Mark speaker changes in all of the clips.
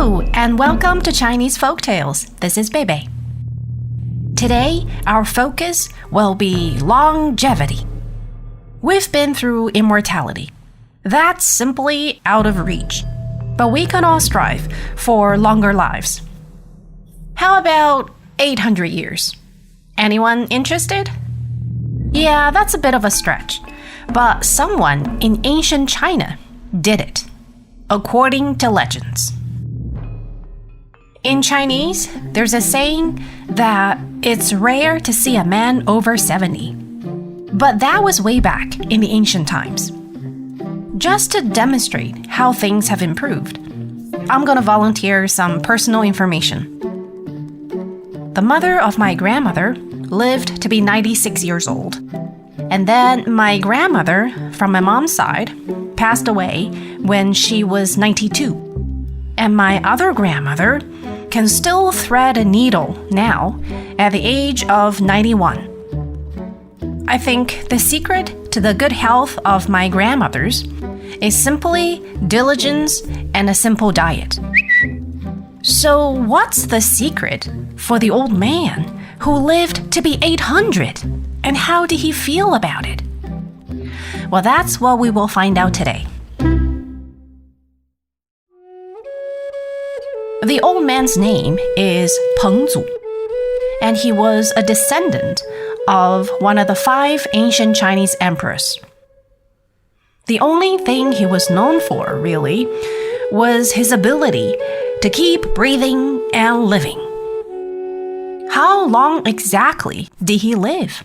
Speaker 1: Hello, and welcome to Chinese Folktales. This is Bebe. Today, our focus will be longevity. We've been through immortality. That's simply out of reach. But we can all strive for longer lives. How about 800 years? Anyone interested? Yeah, that's a bit of a stretch. But someone in ancient China did it, according to legends. In Chinese, there's a saying that it's rare to see a man over 70. But that was way back in the ancient times. Just to demonstrate how things have improved, I'm gonna volunteer some personal information. The mother of my grandmother lived to be 96 years old. And then my grandmother, from my mom's side, passed away when she was 92. And my other grandmother can still thread a needle now at the age of 91. I think the secret to the good health of my grandmothers is simply diligence and a simple diet. So what's the secret for the old man who lived to be 800? And how did he feel about it? Well, that's what we will find out today. The old man's name is Peng Zu, and he was a descendant of one of the 5 ancient Chinese emperors. The only thing he was known for, really, was his ability to keep breathing and living. How long exactly did he live?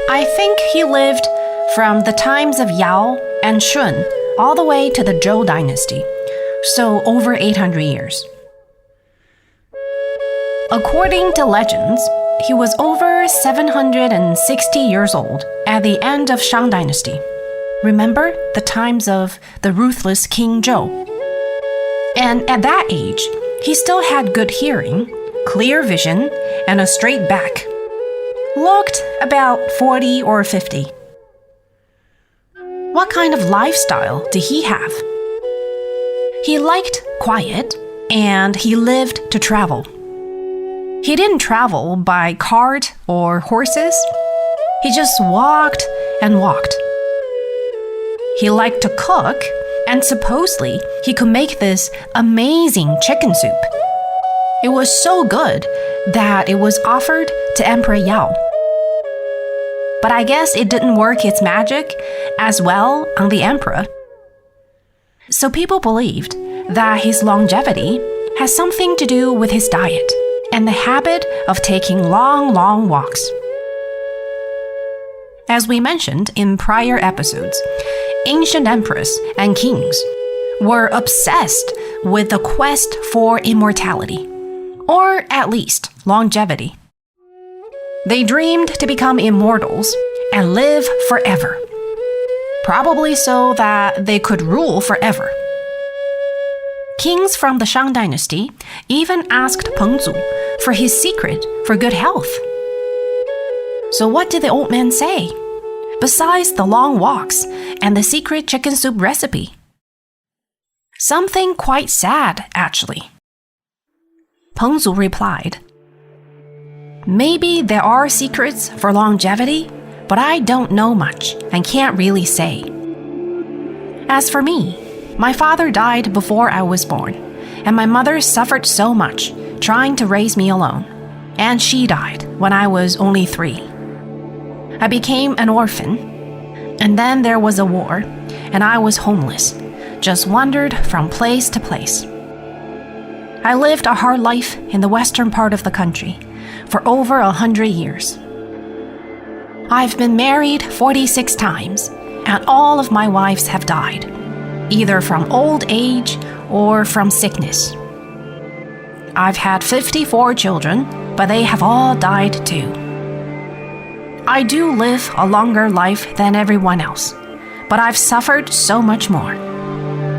Speaker 1: I think he lived from the times of Yao and Shun all the way to the Zhou dynasty, so over 800 years. According to legends, he was over 760 years old at the end of Shang dynasty. Remember the times of the ruthless King Zhou? And at that age, he still had good hearing, clear vision, and a straight back. Looked about 40 or 50. What kind of lifestyle did he have? He liked quiet, and he lived to travel. He didn't travel by cart or horses. He just walked and walked. He liked to cook, and supposedly he could make this amazing chicken soup. It was so good that it was offered to Emperor Yao. But I guess it didn't work its magic as well on the emperor. So people believed that his longevity has something to do with his diet and the habit of taking long walks. As we mentioned in prior episodes, ancient emperors and kings were obsessed with the quest for immortality, or at least longevity. They dreamed to become immortals and live forever, probably so that they could rule forever. Kings from the Shang dynasty even asked Peng Zu for his secret for good health. So what did the old man say, besides the long walks and the secret chicken soup recipe? Something quite sad, actually. Peng Zu replied, "Maybe there are secrets for longevity, but I don't know much and can't really say. As for me, my father died before I was born, and my mother suffered so much trying to raise me alone, and she died when I was only 3. I became an orphan, and then there was a war, and I was homeless, just wandered from place to place. I lived a hard life in the western part of the country for over 100 years. I've been married 46 times, and all of my wives have died, either from old age or from sickness. I've had 54 children, but they have all died too. I do live a longer life than everyone else, but I've suffered so much more.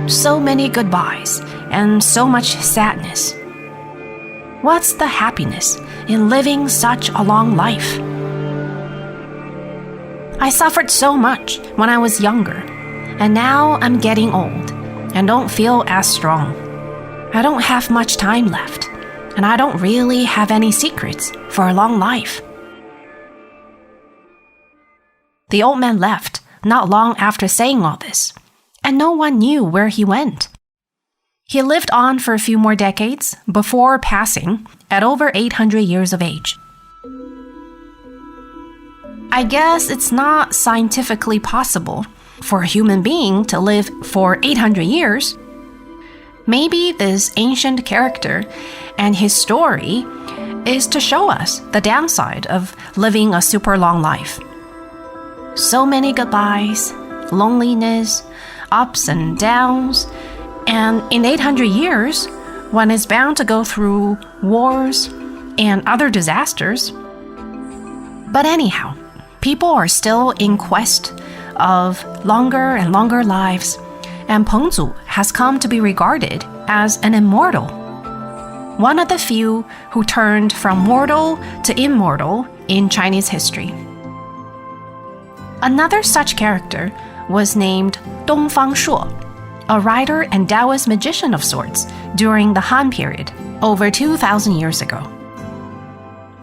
Speaker 1: So many goodbyes and so much sadness. What's the happiness in living such a long life? I suffered so much when I was younger, and now I'm getting old and don't feel as strong. I don't have much time left, and I don't really have any secrets for a long life." The old man left not long after saying all this, and no one knew where he went. He lived on for a few more decades before passing at over 800 years of age. I guess it's not scientifically possible for a human being to live for 800 years. Maybe this ancient character and his story is to show us the downside of living a super long life. So many goodbyes, loneliness, ups and downs, and in 800 years, one is bound to go through wars and other disasters. But anyhow, people are still in quest of longer and longer lives, and Peng Zu has come to be regarded as an immortal, one of the few who turned from mortal to immortal in Chinese history. Another such character was named Dongfang Shuo, a writer and Taoist magician of sorts during the Han period, over 2,000 years ago.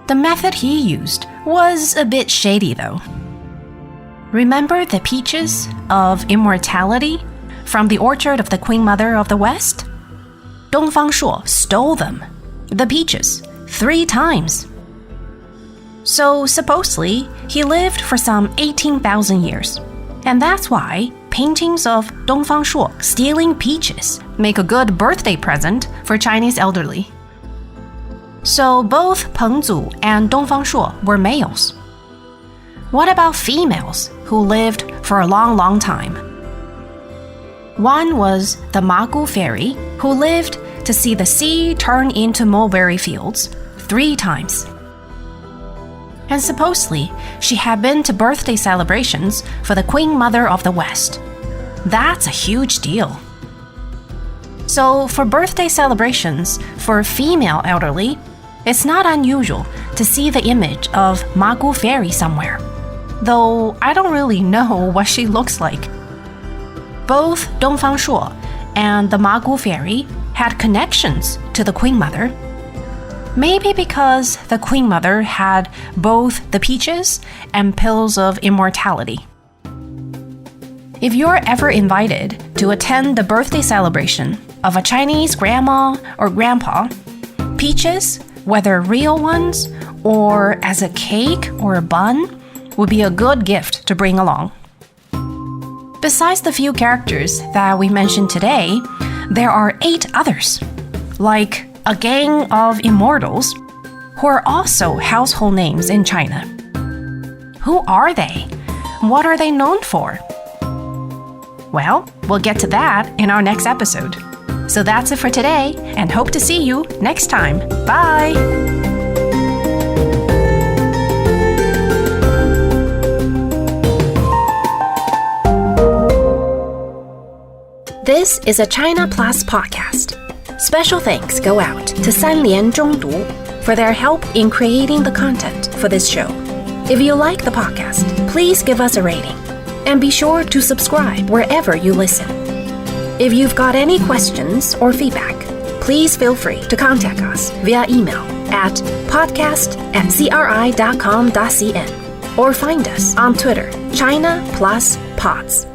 Speaker 1: The method he used was a bit shady, though. Remember the peaches of immortality from the orchard of the Queen Mother of the West? Dongfang Shuo stole them, the peaches, 3 times. So supposedly, he lived for some 18,000 years. And that's why paintings of Dongfang Shuo stealing peaches make a good birthday present for Chinese elderly. So both Peng Zu and Dongfang Shuo were males. What about females who lived for a long, long time? One was the Magu fairy, who lived to see the sea turn into mulberry fields 3 times. And supposedly, she had been to birthday celebrations for the Queen Mother of the West. That's a huge deal. So for birthday celebrations for female elderly, it's not unusual to see the image of Magu fairy somewhere, though I don't really know what she looks like. Both Dongfang Shuo and the Magu fairy had connections to the Queen Mother. Maybe because the Queen Mother had both the peaches and pills of immortality. If you're ever invited to attend the birthday celebration of a Chinese grandma or grandpa, peaches, whether real ones or as a cake or a bun, would be a good gift to bring along. Besides the few characters that we mentioned today, there are 8 others, like a gang of immortals who are also household names in China. Who are they? What are they known for? Well, we'll get to that in our next episode. So that's it for today, and hope to see you next time. Bye! This is a China Plus podcast. Special thanks go out to Sanlian Zhongdu for their help in creating the content for this show. If you like the podcast, please give us a rating. And be sure to subscribe wherever you listen. If you've got any questions or feedback, please feel free to contact us via email at podcast@cri.com.cn or find us on Twitter, China Plus Pods.